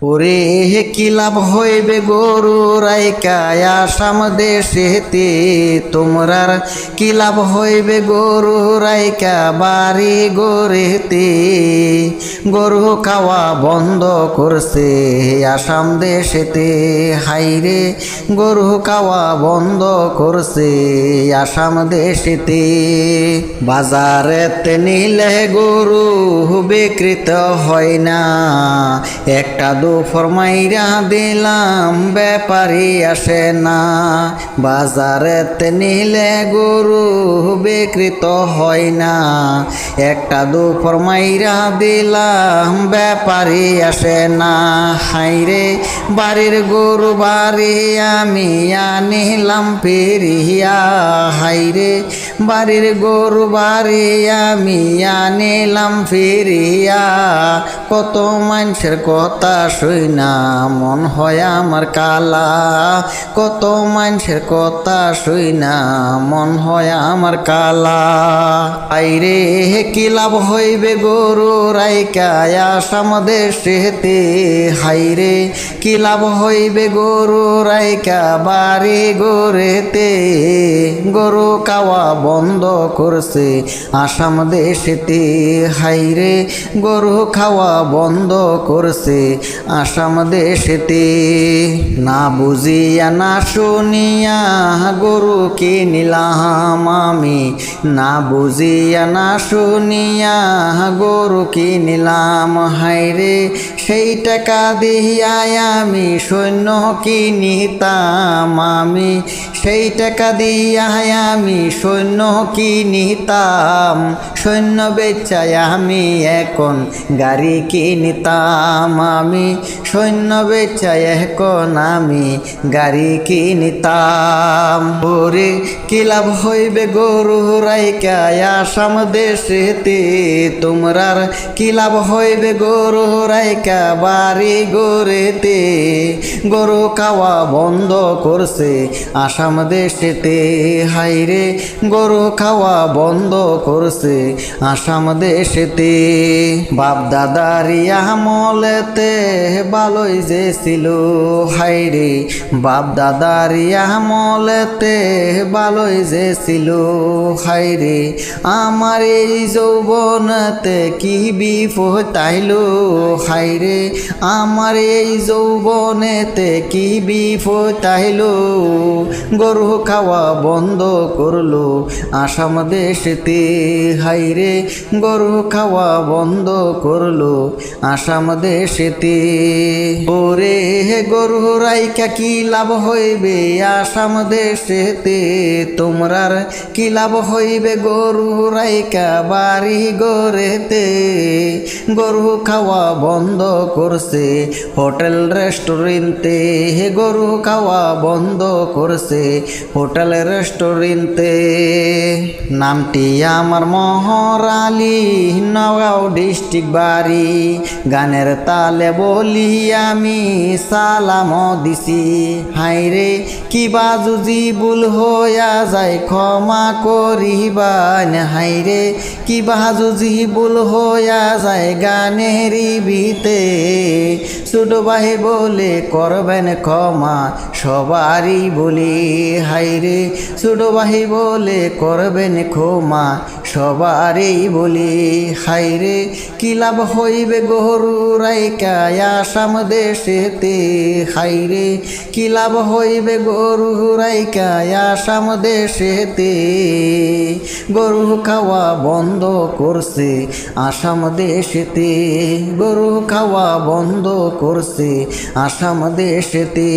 ওরে কি লাভ হইবে গরু রাইকা আসাম দেশেতে, তোমরার কি লাভ হইবে গরু রাইকা বাড়ি গড়েতে। গরু খাওয়া বন্ধ করছে আসাম দেশেতে, হাইরে গরু খাওয়া বন্ধ করছে আসাম দেশেতে। বাজারেতে নিলে গরু বিকৃত হয় না, একটা ফরমাইরা দিলাম ব্যাপারী আসে না। বাজারেতে নিলে গরু বিকৃত হয় না, একটা ফরমাইরা দিলাম ব্যাপারী আসে না। হাইরে বাড়ির গরু বাড়ি আমি আনিলাম ফিরিয়া, হাইরে বাড়ির গরু বাড়ি আমি আনিলাম ফিরিয়া। কত মানুষের কথা শুই না মন হয় আমার কালা, কত মানুষের কথা শুই না মন হয় আমার কালা। আইরে কি লাভ হইবে গরু রাইকা আসাম দেশেতে, হাইরে কি লাভ হইবে গরু রাইকা বাড়ি গড়েতে। গরু খাওয়া বন্ধ করছে আসাম দেশেতে, হাইরে গরু খাওয়া বন্ধ করছে আসাম দেশেতে। না বুঝিয়া না শুনিয়া গরু কিনিলাম আমি, না বুঝিয়া না শুনিয়া গরু কিনিলাম। হাইরে সেই টাকা দিয়া আমি সৈন্য কিনিতাম, আমি সেই টাকা দিয়া আমি সৈন্য কিনিতাম। সৈন্য বেচায় আমি এখন গাড়ি কিনিতাম, আমি সৈন্য বেচায় এখন আমি গাড়ি কিনিতাম। ওরে কি লাভ হইবে গরু রাইকা আসাম দেশেতে, তোমরার কি লাভ হইবে গরু রাইকা বাড়ি গড়েতে। গরু খাওয়া বন্ধ করছে আসাম দেশেতে, হাইরে গরু খাওয়া বন্ধ করছে আসাম দেশেতে। বাপ দাদারি আমলেতে ভালোই যে ছিল, হাইরে বাপ দাদারি আমলেতে ভালোই যে ছিল। হাইরে আমার এই যৌবনতে কি বিপদ আইলো, হাইরে আমার এই যৌবনেতে কি বিপদ আইলো। গরু খাওয়া বন্ধ করলো আসাম দেশেতে, হাইরে গরু খাওয়া বন্ধ করলো আসাম দেশেতে। ওরে গরু রাইকা কি লাভ হইবে আসাম দেশেতে, তোমরার কি লাভ হইবে গরু রাইকা বাড়ি গড়েতে। গরু খাওয়া বন্ধ করছে হোটেল রেস্টুরেন্টে, গরু খাওয়া বন্ধ করছে হোটেল রেস্টুরেন্টে। নামটি আমার মোহর আলী, নগাঁও ডিস্ট্রিক্ট বাড়ি। গানের তালে বলি আমি সালাম দিছি, হাইরে কিবা যদি ভুল হইয়া যায় ক্ষমা করিবান। হাইরে কিবা যদি ভুল হইয়া যায় গানের ভিতে, ছোট ভাই বলে করবেন ক্ষমা সবারই বলি। হাইরে ছোট ভাই বলে করবেন ক্ষমা সবারই বলি। হাইরে কি লাভ হইবে গরু রাইকা আসাম দেশেতে, হাইরে কি লাভ হইবে গরু রাইকা আসাম দেশেতে। গরু খাওয়া বন্ধ করছে আসাম দেশেতে, গরু খাওয়া বন্ধ করছে আসাম দেশেতে।